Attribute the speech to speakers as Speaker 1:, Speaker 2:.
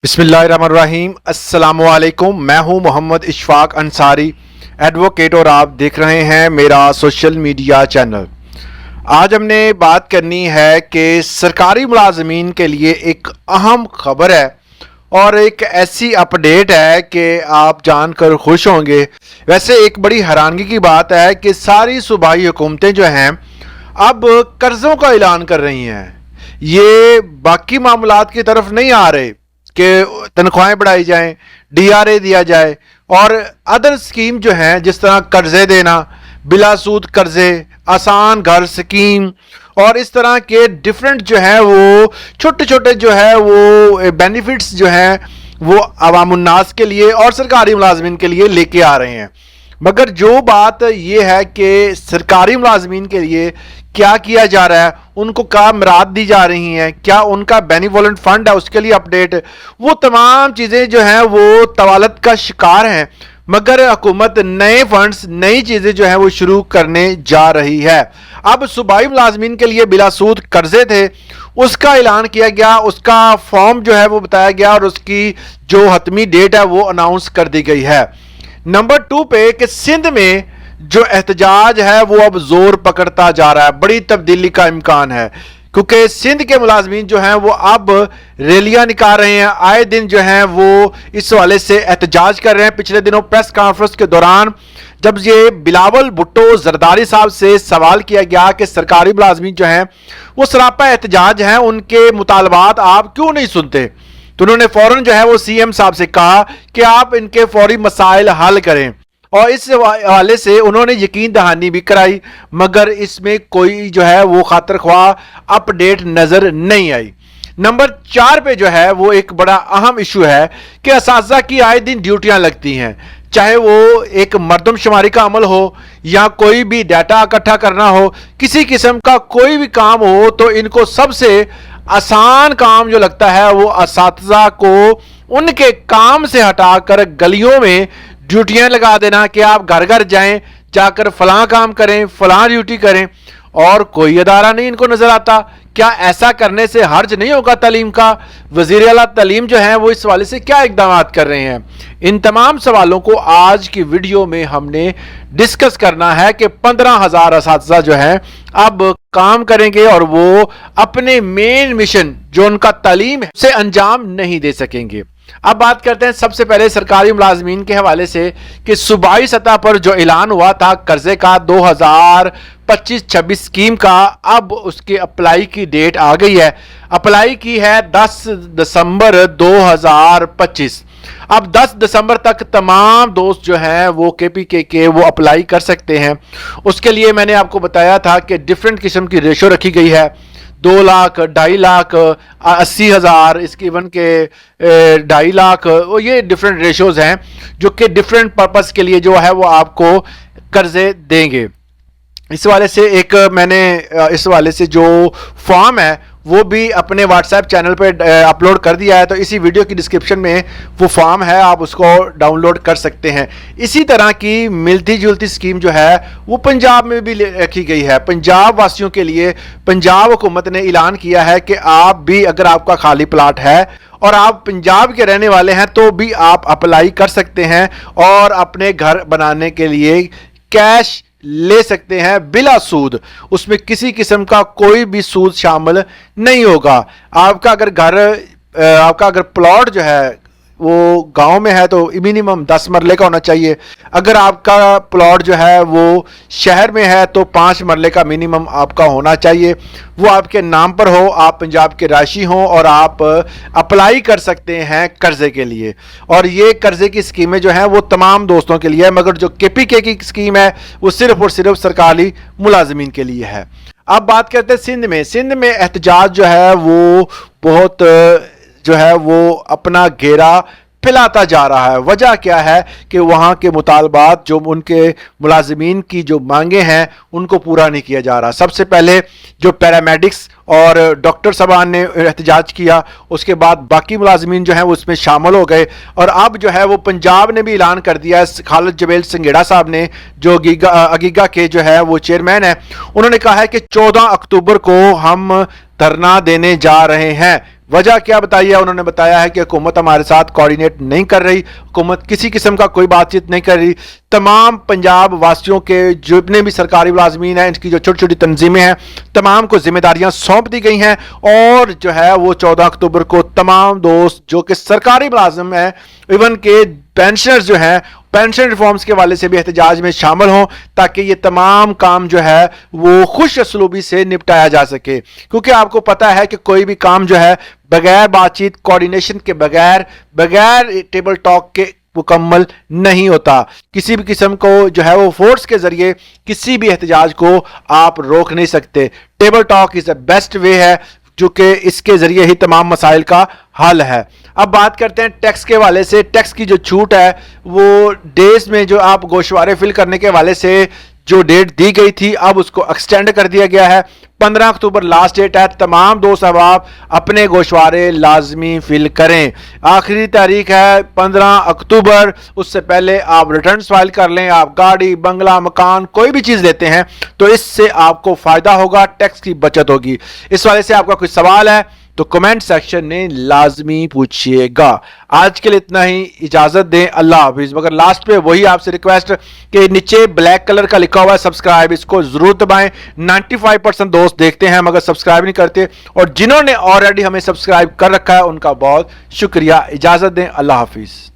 Speaker 1: बिस्मिल्लाहिर्रहमानिर्रहीम। अस्सलामुअलैकुम। मैं हूं मोहम्मद इशफाक अंसारी, एडवोकेट, और आप देख रहे हैं मेरा सोशल मीडिया चैनल। आज हमने बात करनी है कि सरकारी मुलाजमीन के लिए एक अहम खबर है और एक ऐसी अपडेट है कि आप जानकर खुश होंगे। वैसे एक बड़ी हैरानगी की बात है कि सारी सूबाई हुकूमतें जो हैं अब कर्ज़ों का ऐलान कर रही हैं। ये बाकी मामलात की तरफ नहीं आ रहे कि तनख्वाहें बढ़ाई जाएं, डीआरए दिया जाए और अदर स्कीम जो हैं, जिस तरह कर्जे देना, बिला सूद कर्जे, आसान घर स्कीम और इस तरह के डिफरेंट जो है वो छोटे छोटे जो है वो बेनिफिट्स जो हैं वो अवामुन्नास के लिए और सरकारी मुलाजमीन के लिए लेके आ रहे हैं। मगर जो बात ये है कि सरकारी मुलाजमीन के लिए क्या किया जा रहा है, उनको क्या मराद दी जा रही हैं, क्या उनका बेनिवोलेंट फंड है, उसके लिए अपडेट, वो तमाम चीज़ें जो हैं वो तवालत का शिकार हैं। मगर हुकूमत नए फंड्स, नई चीज़ें जो हैं वो शुरू करने जा रही है। अब सूबाई मुलाजमीन के लिए बिला सूद कर्जे थे, उसका ऐलान किया गया, उसका फॉर्म जो है वो बताया गया और उसकी जो हतमी डेट है वो अनाउंस कर दी गई है। नंबर 2 पे कि सिंध में जो एहतजाज है वो अब जोर पकड़ता जा रहा है। बड़ी तब्दीली का इम्कान है क्योंकि सिंध के मुलाजमीन जो हैं वो अब रैलियां निकाल रहे हैं, आए दिन जो हैं वो इस हवाले से एहतजाज कर रहे हैं। पिछले दिनों प्रेस कॉन्फ्रेंस के दौरान जब ये बिलावल भुट्टो जरदारी साहब से सवाल किया गया कि सरकारी मुलाजमीन जो हैं वो सरापा एहतजाज हैं, उनके मुतालबात आप क्यों नहीं सुनते, तो उन्होंने फौरन जो है वो सीएम साहब से कहा कि आप इनके फौरी मसाइल हल करें और इस हवाले से उन्होंने यकीन दहानी भी कराई। मगर इसमें कोई जो है वो खातिर ख्वाह अपडेट नजर नहीं आई। नंबर 4 पे जो है वो एक बड़ा अहम इशू है कि असातिज़ा की आए दिन ड्यूटियां लगती हैं, चाहे वो एक मरदमशुमारी का अमल हो या कोई भी डाटा इकट्ठा करना हो, किसी किस्म का कोई भी काम हो, तो इनको सबसे आसान काम जो लगता है वो असातिज़ा को उनके काम से हटाकर गलियों में ड्यूटियां लगा देना कि आप घर घर जाएं, जाकर फलां काम करें, फलां ड्यूटी करें, और कोई अदारा नहीं इनको नजर आता। क्या ऐसा करने से हर्ज नहीं होगा तालीम का? वजीर आला तालीम जो है वो इस हवाले से क्या इकदाम कर रहे हैं? इन तमाम सवालों को आज की वीडियो में हमने डिस्कस करना है कि 15,000 असातिज़ा जो हैं अब काम करेंगे और वो अपने मेन मिशन जो उनका तालीम है उसे अंजाम नहीं दे सकेंगे। अब बात करते हैं सबसे पहले सरकारी मुलाजमीन के हवाले से कि सूबाई सतह पर जो ऐलान हुआ था कर्जे का 2025-26 स्कीम का, अब उसके अप्लाई की डेट आ गई है। अप्लाई की है 10 दिसंबर 2025। अब 10 दिसंबर तक तमाम दोस्त जो हैं वो केपीके के वो अप्लाई कर सकते हैं। उसके लिए मैंने आपको बताया था कि डिफरेंट किस्म की रेशो रखी गई है, 2 लाख, 2.5 लाख, 80,000, इसकी इवन के 2.5 लाख, वो ये डिफरेंट रेशोज हैं जो कि डिफरेंट पर्पस के लिए जो है वो आपको कर्जे देंगे। इस वाले से एक मैंने इस वाले से जो फॉर्म है वो भी अपने व्हाट्सएप चैनल पे अपलोड कर दिया है, तो इसी वीडियो की डिस्क्रिप्शन में वो फॉर्म है, आप उसको डाउनलोड कर सकते हैं। इसी तरह की मिलती जुलती स्कीम जो है वो पंजाब में भी रखी गई है। पंजाब वासियों के लिए पंजाब हुकूमत ने ऐलान किया है कि आप भी, अगर आपका खाली प्लाट है और आप पंजाब के रहने वाले हैं, तो भी आप अप्लाई कर सकते हैं और अपने घर बनाने के लिए कैश ले सकते हैं बिला सूद। उसमें किसी किस्म का कोई भी सूद शामिल नहीं होगा। आपका अगर प्लॉट जो है वो गांव में है तो मिनिमम 10 मरले का होना चाहिए। अगर आपका प्लॉट जो है वो शहर में है तो 5 मरले का मिनिमम आपका होना चाहिए। वो आपके नाम पर हो, आप पंजाब के राशि हों और आप अप्लाई कर सकते हैं कर्जे के लिए। और ये कर्जे की स्कीमें जो हैं वो तमाम दोस्तों के लिए है, मगर जो केपीके की स्कीम है वो सिर्फ और सिर्फ सरकारी मुलाजमीन के लिए है। अब बात करते हैं सिंध में एहतजाज जो है वो बहुत जो है वो अपना घेरा फैलाता जा रहा है। वजह क्या है कि वहाँ के मुतालबात, जो उनके मुलाजमीन की जो मांगे हैं उनको पूरा नहीं किया जा रहा। सबसे पहले जो पैरामेडिक्स और डॉक्टर साहबान ने एहतजाज किया, उसके बाद बाकी मुलाजमीन जो हैं वो उसमें शामिल हो गए। और अब जो है वो पंजाब ने भी ऐलान कर दिया है, खालिद जबेल संघेड़ा साहब ने, जो अगीगा के जो है वो चेयरमैन है, उन्होंने कहा है कि 14 अक्टूबर को हम धरना देने जा रहे हैं। وجہ کیا بتائی ہے؟ انہوں نے بتایا ہے کہ حکومت ہمارے ساتھ کوارڈینیٹ نہیں کر رہی، حکومت کسی قسم کا کوئی بات چیت نہیں کر رہی، تمام پنجاب واسیوں کے جتنے بھی سرکاری ملازمین ہیں، ان کی جو چھوٹی چھوٹی تنظیمیں ہیں، تمام کو ذمہ داریاں سونپ دی گئی ہیں، اور جو ہے وہ 14 اکتوبر کو تمام دوست جو کہ سرکاری ملازم ہیں، ایون کہ پینشنرز جو ہیں، پینشن ریفارمز کے والے سے بھی احتجاج میں شامل ہوں، تاکہ یہ تمام کام جو ہے وہ خوش اسلوبی سے نپٹایا جا سکے، کیونکہ آپ کو پتہ ہے کہ کوئی بھی کام جو ہے بغیر بات چیت، کوارڈینیشن کے بغیر ٹیبل ٹاک کے مکمل نہیں ہوتا۔ کسی بھی قسم کو جو ہے وہ فورس کے ذریعے کسی بھی احتجاج کو آپ روک نہیں سکتے۔ Table talk is the best way ہے، جو کہ اس کے ذریعے ہی تمام مسائل کا حل ہے۔ اب بات کرتے ہیں ٹیکس کے حوالے سے۔ ٹیکس کی جو چھوٹ ہے وہ ڈیز میں جو آپ گوشوارے فل کرنے کے حوالے سے جو ڈیٹ دی گئی تھی، اب اس کو ایکسٹینڈ کر دیا گیا ہے۔ 15 اکتوبر لاسٹ ڈیٹ ہے، تمام دوست احباب اپنے گوشوارے لازمی فل کریں۔ آخری تاریخ ہے 15 اکتوبر، اس سے پہلے آپ ریٹرنز فائل کر لیں۔ آپ گاڑی، بنگلہ، مکان، کوئی بھی چیز لیتے ہیں تو اس سے آپ کو فائدہ ہوگا، ٹیکس کی بچت ہوگی۔ اس والے سے آپ کا کوئی سوال ہے تو کمنٹ سیکشن میں لازمی پوچھئے گا۔ آج کے لیے اتنا ہی، اجازت دیں، اللہ حافظ۔ مگر لاسٹ پہ وہی آپ سے ریکویسٹ کہ نیچے بلیک کلر کا لکھا ہوا ہے سبسکرائب، اس کو ضرور دبائیں۔ 95% دوست دیکھتے ہیں مگر سبسکرائب نہیں کرتے، اور جنہوں نے آلریڈی ہمیں سبسکرائب کر رکھا ہے ان کا بہت شکریہ۔ اجازت دیں، اللہ حافظ۔